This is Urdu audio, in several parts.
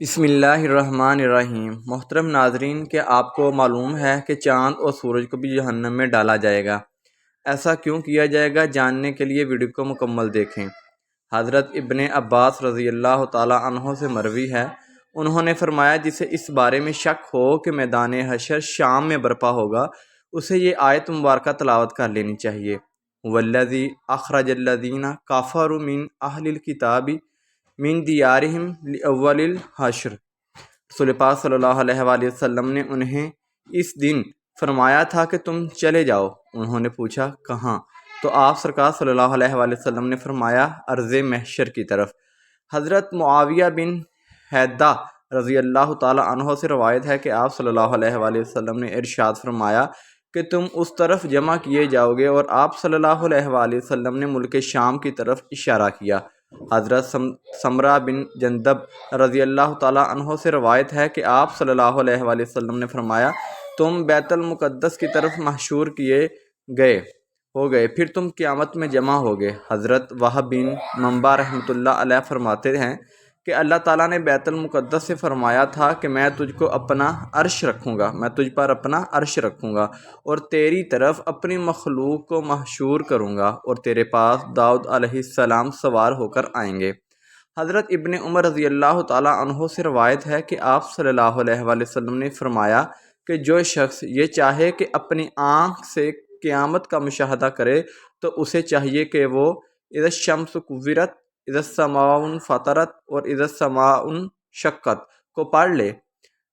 بسم اللہ الرحمن الرحیم۔ محترم ناظرین، کہ آپ کو معلوم ہے کہ چاند اور سورج کو بھی جہنم میں ڈالا جائے گا؟ ایسا کیوں کیا جائے گا؟ جاننے کے لیے ویڈیو کو مکمل دیکھیں۔ حضرت ابن عباس رضی اللہ تعالی عنہ سے مروی ہے، انہوں نے فرمایا، جسے اس بارے میں شک ہو کہ میدان حشر شام میں برپا ہوگا، اسے یہ آیت مبارکہ تلاوت کر لینی چاہیے۔ والذی اخرج الذین کفروا من اہل الکتاب من دیارہم لاول الحشر۔ رسول پاک صلی اللہ علیہ وآلہ وسلم نے انہیں اس دن فرمایا تھا کہ تم چلے جاؤ۔ انہوں نے پوچھا کہاں؟ تو آپ سرکار صلی اللہ علیہ وآلہ وسلم نے فرمایا ارض محشر کی طرف۔ حضرت معاویہ بن حیدہ رضی اللہ تعالی عنہ سے روایت ہے کہ آپ صلی اللہ علیہ وآلہ وسلم نے ارشاد فرمایا کہ تم اس طرف جمع کیے جاؤ گے، اور آپ صلی اللہ علیہ وآلہ وسلم نے ملک شام کی طرف اشارہ کیا۔ حضرت سمرہ بن جندب رضی اللہ تعالی عنہ سے روایت ہے کہ آپ صلی اللہ علیہ وآلہ وسلم نے فرمایا تم بیت المقدس کی طرف محشور کیے گئے، پھر تم قیامت میں جمع ہوگے۔ حضرت وہب بن منبع رحمۃ اللہ علیہ فرماتے ہیں کہ اللہ تعالیٰ نے بیت المقدس سے فرمایا تھا کہ میں تجھ پر اپنا عرش رکھوں گا اور تیری طرف اپنی مخلوق کو محشور کروں گا، اور تیرے پاس داؤد علیہ السلام سوار ہو کر آئیں گے۔ حضرت ابن عمر رضی اللہ تعالیٰ عنہ سے روایت ہے کہ آپ صلی اللہ علیہ وآلہ وسلم نے فرمایا کہ جو شخص یہ چاہے کہ اپنی آنکھ سے قیامت کا مشاہدہ کرے تو اسے چاہیے کہ وہ اذا الشمس کورت، اذا السماء انفطرت اور اذا السماء انشقت کو پڑھ لے۔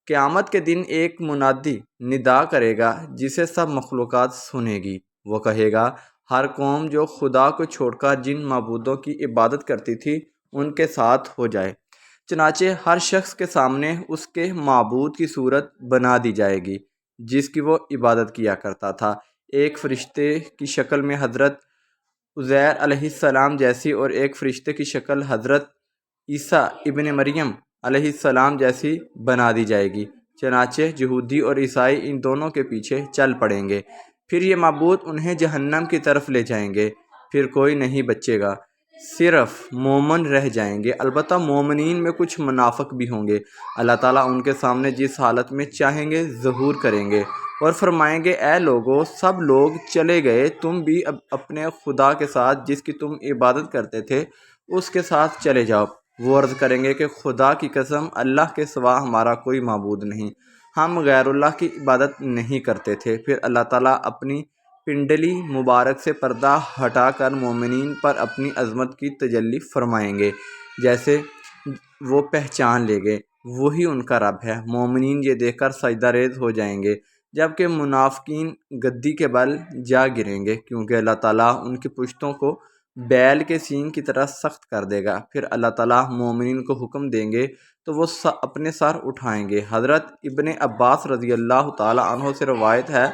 قیامت کے دن ایک منادی ندا کرے گا جسے سب مخلوقات سنے گی۔ وہ کہے گا ہر قوم جو خدا کو چھوڑ کر جن معبودوں کی عبادت کرتی تھی ان کے ساتھ ہو جائے۔ چنانچہ ہر شخص کے سامنے اس کے معبود کی صورت بنا دی جائے گی جس کی وہ عبادت کیا کرتا تھا، ایک فرشتے کی شکل میں حضرت عزیر علیہ السلام جیسی، اور ایک فرشتے کی شکل حضرت عیسیٰ ابن مریم علیہ السلام جیسی بنا دی جائے گی۔ چنانچہ یہودی اور عیسائی ان دونوں کے پیچھے چل پڑیں گے، پھر یہ معبود انہیں جہنم کی طرف لے جائیں گے، پھر کوئی نہیں بچے گا، صرف مومن رہ جائیں گے۔ البتہ مومنین میں کچھ منافق بھی ہوں گے۔ اللہ تعالیٰ ان کے سامنے جس حالت میں چاہیں گے ظہور کریں گے اور فرمائیں گے اے لوگو، سب لوگ چلے گئے، تم بھی اب اپنے خدا کے ساتھ جس کی تم عبادت کرتے تھے اس کے ساتھ چلے جاؤ۔ وہ عرض کریں گے کہ خدا کی قسم، اللہ کے سوا ہمارا کوئی معبود نہیں، ہم غیر اللہ کی عبادت نہیں کرتے تھے۔ پھر اللہ تعالیٰ اپنی پنڈلی مبارک سے پردہ ہٹا کر مومنین پر اپنی عظمت کی تجلی فرمائیں گے، جیسے وہ پہچان لیں گے وہی ان کا رب ہے۔ مومنین یہ دیکھ کر سجدہ ریز ہو جائیں گے، جبکہ منافقین گدی کے بل جا گریں گے، کیونکہ اللہ تعالیٰ ان کی پشتوں کو بیل کے سینگ کی طرح سخت کر دے گا۔ پھر اللہ تعالیٰ مومنین کو حکم دیں گے تو وہ اپنے سر اٹھائیں گے۔ حضرت ابن عباس رضی اللہ تعالیٰ عنہ سے روایت ہے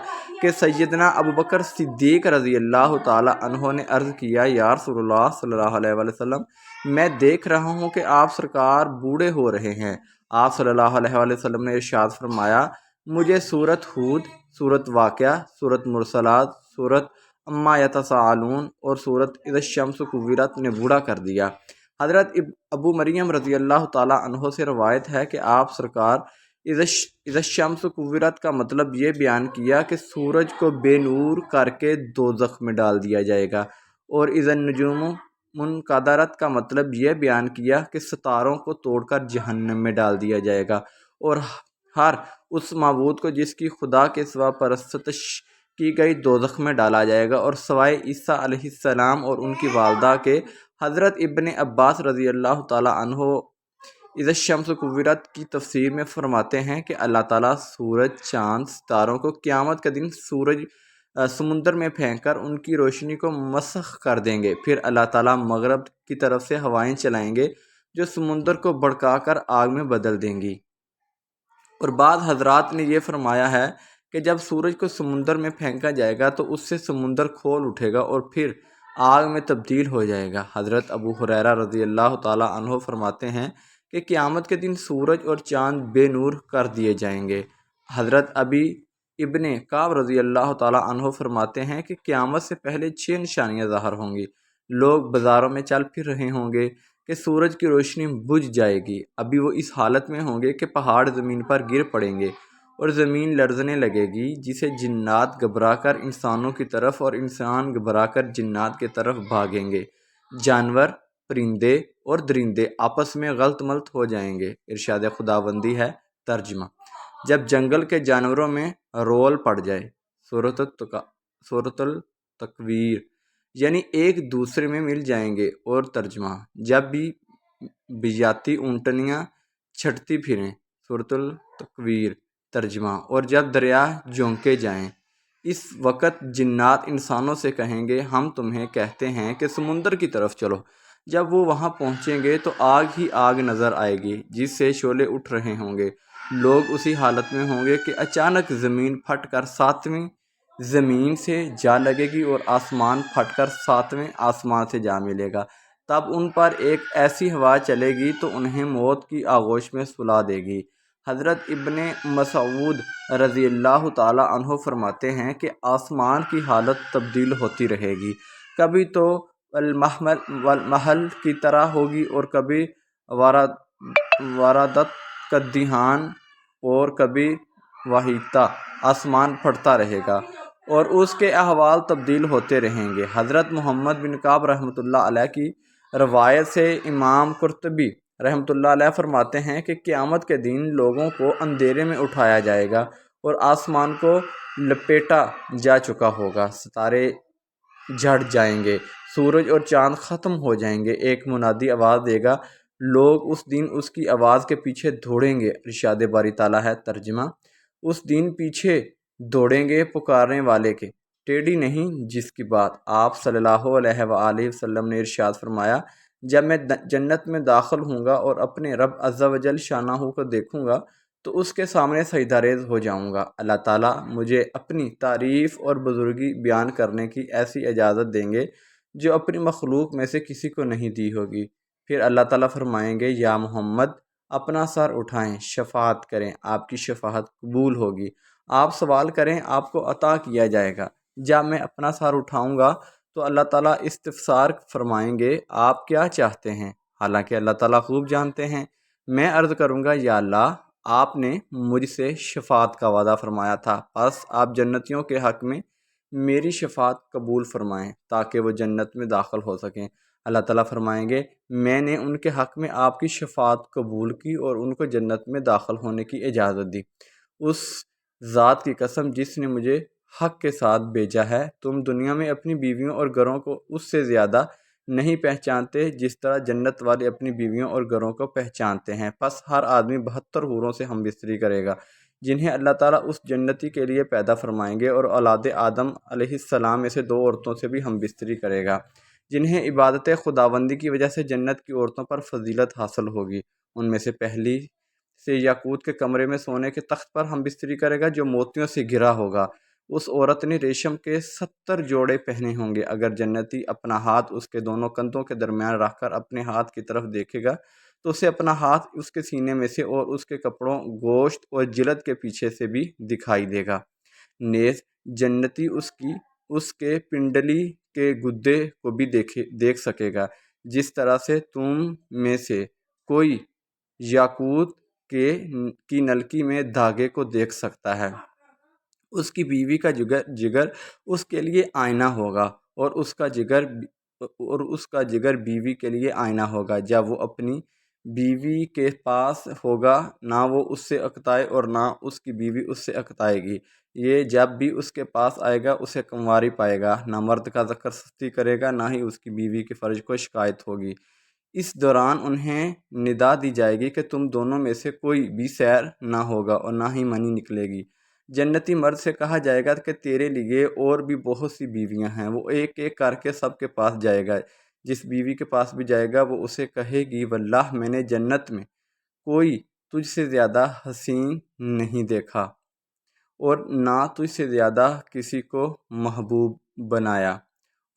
کہ سیدنا ابوبکر صدیق رضی اللہ تعالیٰ عنہ نے عرض کیا یا رسول اللہ صلی اللہ علیہ وآلہ وسلم، میں دیکھ رہا ہوں کہ آپ سرکار بوڑھے ہو رہے ہیں۔ آپ صلی اللہ علیہ وآلہ وسلم نے ارشاد فرمایا مجھے سورۃ ہود، سورۃ واقعہ، سورۃ مرسلات، سورۃ عما یتساءلون اور سورۃ اذا الشمس کورت نے بوڑھا کر دیا۔ حضرت ابو مریم رضی اللہ تعالیٰ عنہ سے روایت ہے کہ آپ سرکار اذا الشمس کورت کا مطلب یہ بیان کیا کہ سورج کو بے نور کر کے دوزخ میں ڈال دیا جائے گا، اور اذا النجوم منقدرت کا مطلب یہ بیان کیا کہ ستاروں کو توڑ کر جہنم میں ڈال دیا جائے گا، اور ہر اس معبود کو جس کی خدا کے سوا پرستش کی گئی دوزخ میں ڈالا جائے گا، اور سوائے عیسیٰ علیہ السلام اور ان کی والدہ کے۔ حضرت ابن عباس رضی اللہ تعالیٰ عنہ اذا الشمس کورت کی تفسیر میں فرماتے ہیں کہ اللہ تعالیٰ سورج، چاند، ستاروں کو قیامت کے دن سمندر میں پھینک کر ان کی روشنی کو مسخ کر دیں گے۔ پھر اللہ تعالیٰ مغرب کی طرف سے ہوائیں چلائیں گے جو سمندر کو بھڑکا کر آگ میں بدل دیں گی۔ اور بعض حضرات نے یہ فرمایا ہے کہ جب سورج کو سمندر میں پھینکا جائے گا تو اس سے سمندر کھول اٹھے گا اور پھر آگ میں تبدیل ہو جائے گا۔ حضرت ابو ہریرہ رضی اللہ تعالیٰ عنہ فرماتے ہیں کہ قیامت کے دن سورج اور چاند بے نور کر دیے جائیں گے۔ حضرت ابی ابن کعب رضی اللہ تعالیٰ عنہ فرماتے ہیں کہ قیامت سے پہلے 6 نشانیاں ظاہر ہوں گی۔ لوگ بازاروں میں چل پھر رہے ہوں گے، کہ سورج کی روشنی بجھ جائے گی۔ ابھی وہ اس حالت میں ہوں گے کہ پہاڑ زمین پر گر پڑیں گے اور زمین لرزنے لگے گی، جسے جنات گھبرا کر انسانوں کی طرف اور انسان گھبرا کر جنات کی طرف بھاگیں گے۔ جانور، پرندے اور درندے آپس میں غلط ملط ہو جائیں گے۔ ارشاد خداوندی ہے۔ ترجمہ: جب جنگل کے جانوروں میں رول پڑ جائے۔ سورۃ التکویر، یعنی ایک دوسرے میں مل جائیں گے۔ اور ترجمہ: جب بھی بجاتی اونٹنیاں چھٹتی پھریں۔ سورۃ التکویر۔ ترجمہ: اور جب دریا جھونکے جائیں۔ اس وقت جنات انسانوں سے کہیں گے، ہم تمہیں کہتے ہیں کہ سمندر کی طرف چلو۔ جب وہ وہاں پہنچیں گے تو آگ ہی آگ نظر آئے گی جس سے شعلے اٹھ رہے ہوں گے۔ لوگ اسی حالت میں ہوں گے کہ اچانک زمین پھٹ کر ساتویں زمین سے جا لگے گی اور آسمان پھٹ کر ساتویں آسمان سے جا ملے گا۔ تب ان پر ایک ایسی ہوا چلے گی تو انہیں موت کی آغوش میں سلا دے گی۔ حضرت ابن مسعود رضی اللہ تعالی عنہ فرماتے ہیں کہ آسمان کی حالت تبدیل ہوتی رہے گی، کبھی تو والمحل کی طرح ہوگی اور کبھی واردت کدیہان اور کبھی واہیتا۔ آسمان پھٹتا رہے گا اور اس کے احوال تبدیل ہوتے رہیں گے۔ حضرت محمد بن کعب رحمۃ اللہ علیہ کی روایت سے امام قرطبی رحمۃ اللہ علیہ فرماتے ہیں کہ قیامت کے دن لوگوں کو اندھیرے میں اٹھایا جائے گا اور آسمان کو لپیٹا جا چکا ہوگا، ستارے جھڑ جائیں گے، سورج اور چاند ختم ہو جائیں گے۔ ایک منادی آواز دے گا، لوگ اس دن اس کی آواز کے پیچھے دوڑیں گے۔ ارشاد باری تعالیٰ ہے۔ ترجمہ: اس دن پیچھے دوڑیں گے پکارنے والے کے، ٹیڑھی نہیں جس کی بات۔ آپ صلی اللہ علیہ وآلہ وسلم نے ارشاد فرمایا، جب میں جنت میں داخل ہوں گا اور اپنے رب عز و جل شانہ کو دیکھوں گا تو اس کے سامنے سجدہ ریز ہو جاؤں گا۔ اللہ تعالیٰ مجھے اپنی تعریف اور بزرگی بیان کرنے کی ایسی اجازت دیں گے جو اپنی مخلوق میں سے کسی کو نہیں دی ہوگی۔ پھر اللہ تعالیٰ فرمائیں گے، یا محمد اپنا سر اٹھائیں، شفاعت کریں، آپ کی شفاعت قبول ہوگی۔ آپ سوال کریں، آپ کو عطا کیا جائے گا۔ جب میں اپنا سر اٹھاؤں گا تو اللہ تعالیٰ استفسار فرمائیں گے، آپ کیا چاہتے ہیں؟ حالانکہ اللہ تعالیٰ خوب جانتے ہیں۔ میں عرض کروں گا، یا اللہ، آپ نے مجھ سے شفاعت کا وعدہ فرمایا تھا، پس آپ جنتیوں کے حق میں میری شفاعت قبول فرمائیں تاکہ وہ جنت میں داخل ہو سکیں۔ اللہ تعالیٰ فرمائیں گے، میں نے ان کے حق میں آپ کی شفاعت قبول کی اور ان کو جنت میں داخل ہونے کی اجازت دی۔ اس ذات کی قسم جس نے مجھے حق کے ساتھ بھیجا ہے، تم دنیا میں اپنی بیویوں اور گھروں کو اس سے زیادہ نہیں پہچانتے جس طرح جنت والے اپنی بیویوں اور گھروں کو پہچانتے ہیں۔ پس ہر آدمی 72 حوروں سے ہم بستری کرے گا جنہیں اللہ تعالیٰ اس جنتی کے لیے پیدا فرمائیں گے، اور اولاد آدم علیہ السلام میں سے 2 عورتوں سے بھی ہم بستری کرے گا جنہیں عبادت خداوندی کی وجہ سے جنت کی عورتوں پر فضیلت حاصل ہوگی۔ ان میں سے پہلی سے یاقوت کے کمرے میں سونے کے تخت پر ہم بستری کرے گا جو موتیوں سے گھرا ہوگا۔ اس عورت نے ریشم کے 70 جوڑے پہنے ہوں گے۔ اگر جنتی اپنا ہاتھ اس کے دونوں کندھوں کے درمیان رکھ کر اپنے ہاتھ کی طرف دیکھے گا تو اسے اپنا ہاتھ اس کے سینے میں سے اور اس کے کپڑوں، گوشت اور جلد کے پیچھے سے بھی دکھائی دے گا۔ نیز جنتی اس کے پنڈلی کے گدے کو بھی دیکھ سکے گا، جس طرح سے تم میں سے کوئی یاقوت کی نلکی میں دھاگے کو دیکھ سکتا ہے۔ اس کی بیوی کا جگر اس کے لیے آئینہ ہوگا اور اس کا جگر بیوی کے لیے آئینہ ہوگا۔ جب وہ اپنی بیوی کے پاس ہوگا، نہ وہ اس سے اکتائے اور نہ اس کی بیوی اس سے اکتائے گی۔ یہ جب بھی اس کے پاس آئے گا اسے کنواری پائے گا، نہ مرد کا ذکر سستی کرے گا، نہ ہی اس کی بیوی کے فرج کو شکایت ہوگی۔ اس دوران انہیں ندا دی جائے گی کہ تم دونوں میں سے کوئی بھی سیر نہ ہوگا اور نہ ہی منی نکلے گی۔ جنتی مرد سے کہا جائے گا کہ تیرے لیے اور بھی بہت سی بیویاں ہیں۔ وہ ایک ایک کر کے سب کے پاس جائے گا۔ جس بیوی کے پاس بھی جائے گا وہ اسے کہے گی، واللہ میں نے جنت میں کوئی تجھ سے زیادہ حسین نہیں دیکھا اور نہ تجھ سے زیادہ کسی کو محبوب بنایا،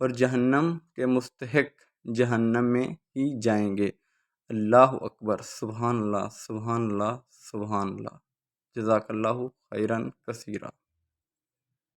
اور جہنم کے مستحق جہنم میں ہی جائیں گے۔ اللہ اکبر، سبحان اللہ، سبحان اللہ، سبحان اللہ۔ جزاک اللہ خیرا کثیرا۔